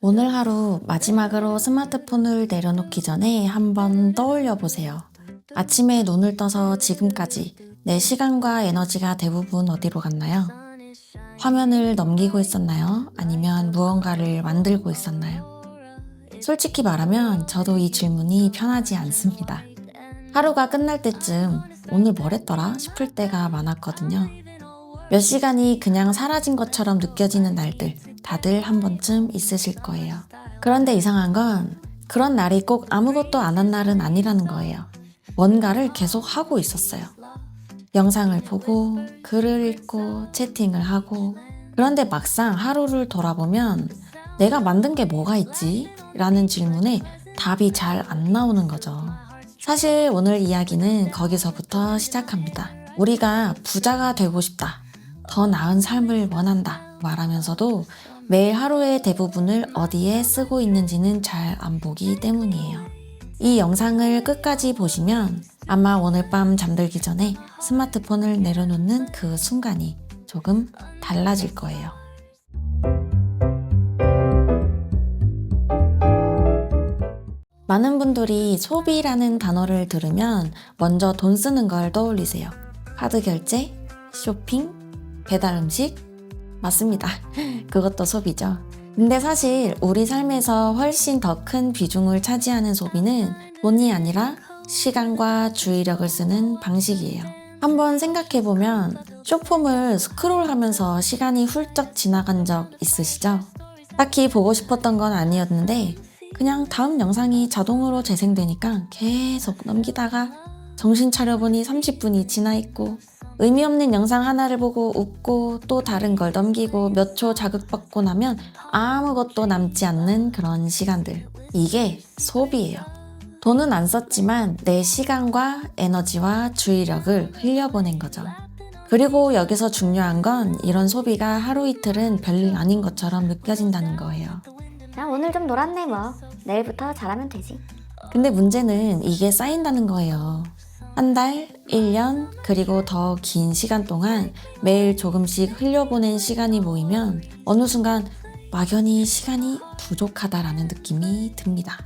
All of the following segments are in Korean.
오늘 하루 마지막으로 스마트폰을 내려놓기 전에 한번 떠올려 보세요. 아침에 눈을 떠서 지금까지 내 시간과 에너지가 대부분 어디로 갔나요? 화면을 넘기고 있었나요? 아니면 무언가를 만들고 있었나요? 솔직히 말하면 저도 이 질문이 편하지 않습니다. 하루가 끝날 때쯤 오늘 뭘 했더라 싶을 때가 많았거든요. 몇 시간이 그냥 사라진 것처럼 느껴지는 날들 다들 한 번쯤 있으실 거예요. 그런데 이상한 건 그런 날이 꼭 아무것도 안 한 날은 아니라는 거예요. 뭔가를 계속 하고 있었어요. 영상을 보고, 글을 읽고, 채팅을 하고. 그런데 막상 하루를 돌아보면 내가 만든 게 뭐가 있지? 라는 질문에 답이 잘 안 나오는 거죠. 사실 오늘 이야기는 거기서부터 시작합니다. 우리가 부자가 되고 싶다, 더 나은 삶을 원한다 말하면서도 매일 하루의 대부분을 어디에 쓰고 있는지는 잘 안 보기 때문이에요. 이 영상을 끝까지 보시면 아마 오늘 밤 잠들기 전에 스마트폰을 내려놓는 그 순간이 조금 달라질 거예요. 많은 분들이 소비라는 단어를 들으면 먼저 돈 쓰는 걸 떠올리세요. 카드 결제, 쇼핑, 배달 음식? 맞습니다. 그것도 소비죠. 근데 사실 우리 삶에서 훨씬 더 큰 비중을 차지하는 소비는 돈이 아니라 시간과 주의력을 쓰는 방식이에요. 한번 생각해보면 쇼폼을 스크롤하면서 시간이 훌쩍 지나간 적 있으시죠? 딱히 보고 싶었던 건 아니었는데 그냥 다음 영상이 자동으로 재생되니까 계속 넘기다가 정신 차려보니 30분이 지나 있고, 의미 없는 영상 하나를 보고 웃고 또 다른 걸 넘기고 몇 초 자극받고 나면 아무것도 남지 않는 그런 시간들. 이게 소비예요. 돈은 안 썼지만 내 시간과 에너지와 주의력을 흘려보낸 거죠. 그리고 여기서 중요한 건 이런 소비가 하루 이틀은 별일 아닌 것처럼 느껴진다는 거예요. 그냥 오늘 좀 놀았네 뭐. 내일부터 잘하면 되지. 근데 문제는 이게 쌓인다는 거예요. 한 달, 1년, 그리고 더 긴 시간 동안 매일 조금씩 흘려보낸 시간이 모이면 어느 순간 막연히 시간이 부족하다라는 느낌이 듭니다.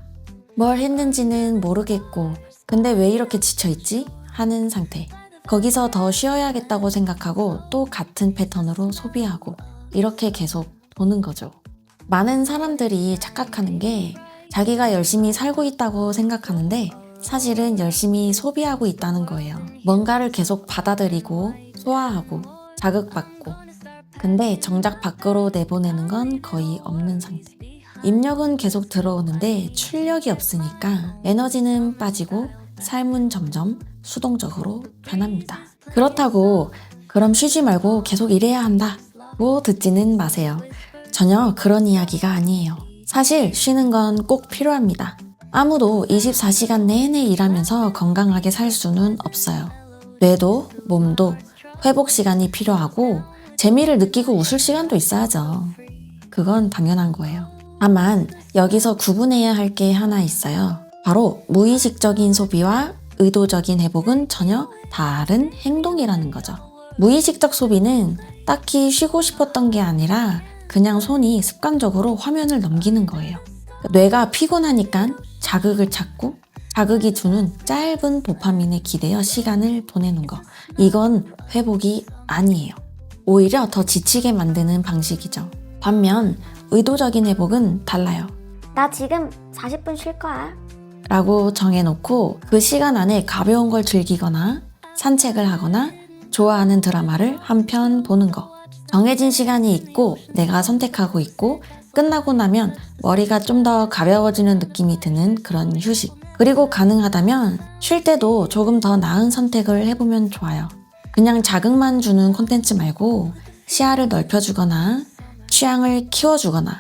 뭘 했는지는 모르겠고, 근데 왜 이렇게 지쳐있지? 하는 상태. 거기서 더 쉬어야겠다고 생각하고 또 같은 패턴으로 소비하고, 이렇게 계속 도는 거죠. 많은 사람들이 착각하는 게 자기가 열심히 살고 있다고 생각하는데 사실은 열심히 소비하고 있다는 거예요. 뭔가를 계속 받아들이고 소화하고 자극받고, 근데 정작 밖으로 내보내는 건 거의 없는 상태. 입력은 계속 들어오는데 출력이 없으니까 에너지는 빠지고 삶은 점점 수동적으로 변합니다. 그렇다고 그럼 쉬지 말고 계속 일해야 한다고 듣지는 마세요. 전혀 그런 이야기가 아니에요. 사실 쉬는 건 꼭 필요합니다. 아무도 24시간 내내 일하면서 건강하게 살 수는 없어요. 뇌도 몸도 회복 시간이 필요하고 재미를 느끼고 웃을 시간도 있어야죠. 그건 당연한 거예요. 다만 여기서 구분해야 할 게 하나 있어요. 바로 무의식적인 소비와 의도적인 회복은 전혀 다른 행동이라는 거죠. 무의식적 소비는 딱히 쉬고 싶었던 게 아니라 그냥 손이 습관적으로 화면을 넘기는 거예요. 뇌가 피곤하니까 자극을 찾고 자극이 주는 짧은 도파민에 기대어 시간을 보내는 거. 이건 회복이 아니에요. 오히려 더 지치게 만드는 방식이죠. 반면 의도적인 회복은 달라요. 나 지금 40분 쉴 거야. 라고 정해놓고 그 시간 안에 가벼운 걸 즐기거나 산책을 하거나 좋아하는 드라마를 한 편 보는 거. 정해진 시간이 있고 내가 선택하고 있고 끝나고 나면 머리가 좀 더 가벼워지는 느낌이 드는 그런 휴식. 그리고 가능하다면 쉴 때도 조금 더 나은 선택을 해보면 좋아요. 그냥 자극만 주는 콘텐츠 말고 시야를 넓혀주거나 취향을 키워주거나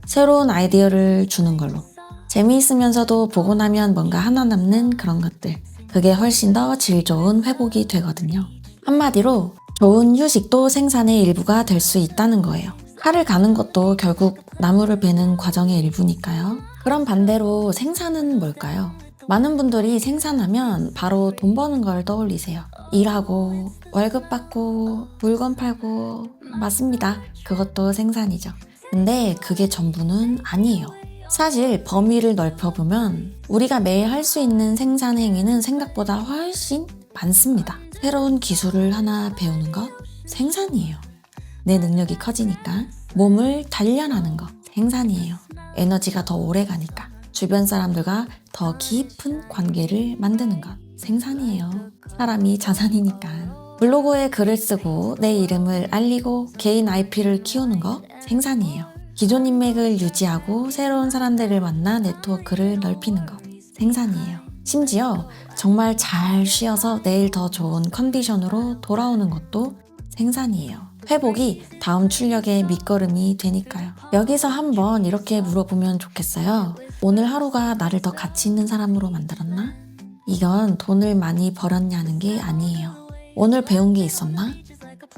새로운 아이디어를 주는 걸로. 재미있으면서도 보고 나면 뭔가 하나 남는 그런 것들. 그게 훨씬 더 질 좋은 회복이 되거든요. 한마디로 좋은 휴식도 생산의 일부가 될 수 있다는 거예요. 칼을 가는 것도 결국 나무를 베는 과정의 일부니까요. 그럼 반대로 생산은 뭘까요? 많은 분들이 생산하면 바로 돈 버는 걸 떠올리세요. 일하고 월급 받고 물건 팔고. 맞습니다. 그것도 생산이죠. 근데 그게 전부는 아니에요. 사실 범위를 넓혀보면 우리가 매일 할 수 있는 생산 행위는 생각보다 훨씬 많습니다. 새로운 기술을 하나 배우는 것, 생산이에요. 내 능력이 커지니까 몸을 단련하는 것, 생산이에요. 에너지가 더 오래 가니까 주변 사람들과 더 깊은 관계를 만드는 것, 생산이에요. 사람이 자산이니까. 블로그에 글을 쓰고 내 이름을 알리고 개인 IP를 키우는 것, 생산이에요. 기존 인맥을 유지하고 새로운 사람들을 만나 네트워크를 넓히는 것, 생산이에요. 심지어 정말 잘 쉬어서 내일 더 좋은 컨디션으로 돌아오는 것도 생산이에요. 회복이 다음 출력의 밑거름이 되니까요. 여기서 한번 이렇게 물어보면 좋겠어요. 오늘 하루가 나를 더 가치 있는 사람으로 만들었나? 이건 돈을 많이 벌었냐는 게 아니에요. 오늘 배운 게 있었나?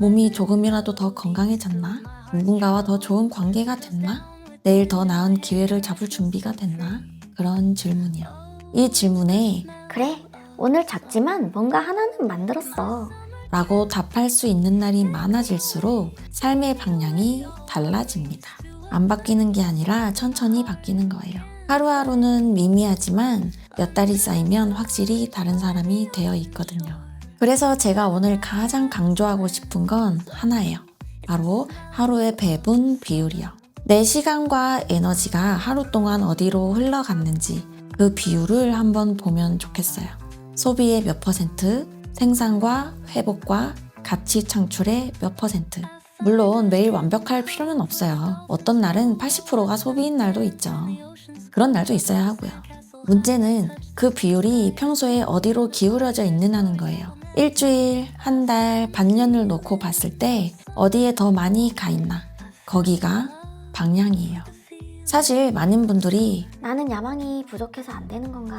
몸이 조금이라도 더 건강해졌나? 누군가와 더 좋은 관계가 됐나? 내일 더 나은 기회를 잡을 준비가 됐나? 그런 질문이요. 이 질문에 그래, 오늘 작지만 뭔가 하나는 만들었어. 라고 답할 수 있는 날이 많아질수록 삶의 방향이 달라집니다. 안 바뀌는 게 아니라 천천히 바뀌는 거예요. 하루하루는 미미하지만 몇 달이 쌓이면 확실히 다른 사람이 되어 있거든요. 그래서 제가 오늘 가장 강조하고 싶은 건 하나예요. 바로 하루의 배분 비율이요. 내 시간과 에너지가 하루 동안 어디로 흘러갔는지 그 비율을 한번 보면 좋겠어요. 소비의 몇 %, 생산과 회복과 가치 창출의 몇 %. 물론 매일 완벽할 필요는 없어요. 어떤 날은 80%가 소비인 날도 있죠. 그런 날도 있어야 하고요. 문제는 그 비율이 평소에 어디로 기울어져 있느냐는 거예요. 일주일, 한 달, 반년을 놓고 봤을 때 어디에 더 많이 가 있나? 거기가 방향이에요. 사실 많은 분들이 나는 야망이 부족해서 안 되는 건가?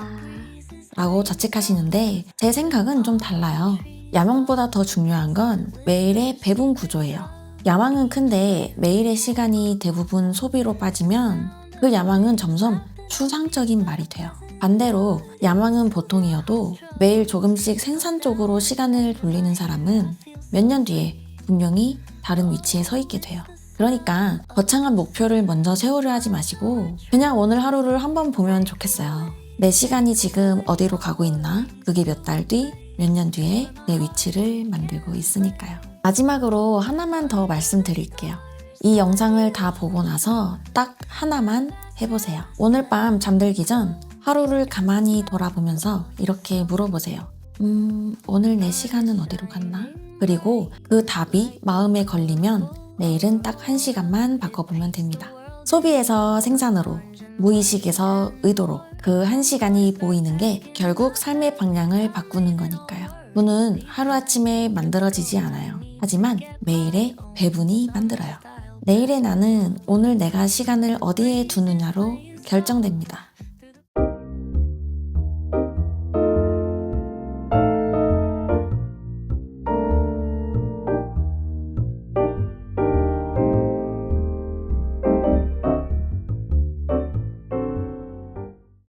라고 자책하시는데 제 생각은 좀 달라요. 야망보다 더 중요한 건 매일의 배분 구조예요. 야망은 큰데 매일의 시간이 대부분 소비로 빠지면 그 야망은 점점 추상적인 말이 돼요. 반대로 야망은 보통이어도 매일 조금씩 생산 쪽으로 시간을 돌리는 사람은 몇 년 뒤에 분명히 다른 위치에 서 있게 돼요. 그러니까 거창한 목표를 먼저 세우려 하지 마시고 그냥 오늘 하루를 한번 보면 좋겠어요. 내 시간이 지금 어디로 가고 있나? 그게 몇 달 뒤, 몇 년 뒤에 내 위치를 만들고 있으니까요. 마지막으로 하나만 더 말씀드릴게요. 이 영상을 다 보고 나서 딱 하나만 해보세요. 오늘 밤 잠들기 전 하루를 가만히 돌아보면서 이렇게 물어보세요. 오늘 내 시간은 어디로 갔나? 그리고 그 답이 마음에 걸리면 내일은 딱 1시간만 바꿔보면 됩니다. 소비에서 생산으로, 무의식에서 의도로 그 1시간이 보이는 게 결국 삶의 방향을 바꾸는 거니까요. 문은 하루아침에 만들어지지 않아요. 하지만 매일의 배분이 만들어요. 내일의 나는 오늘 내가 시간을 어디에 두느냐로 결정됩니다.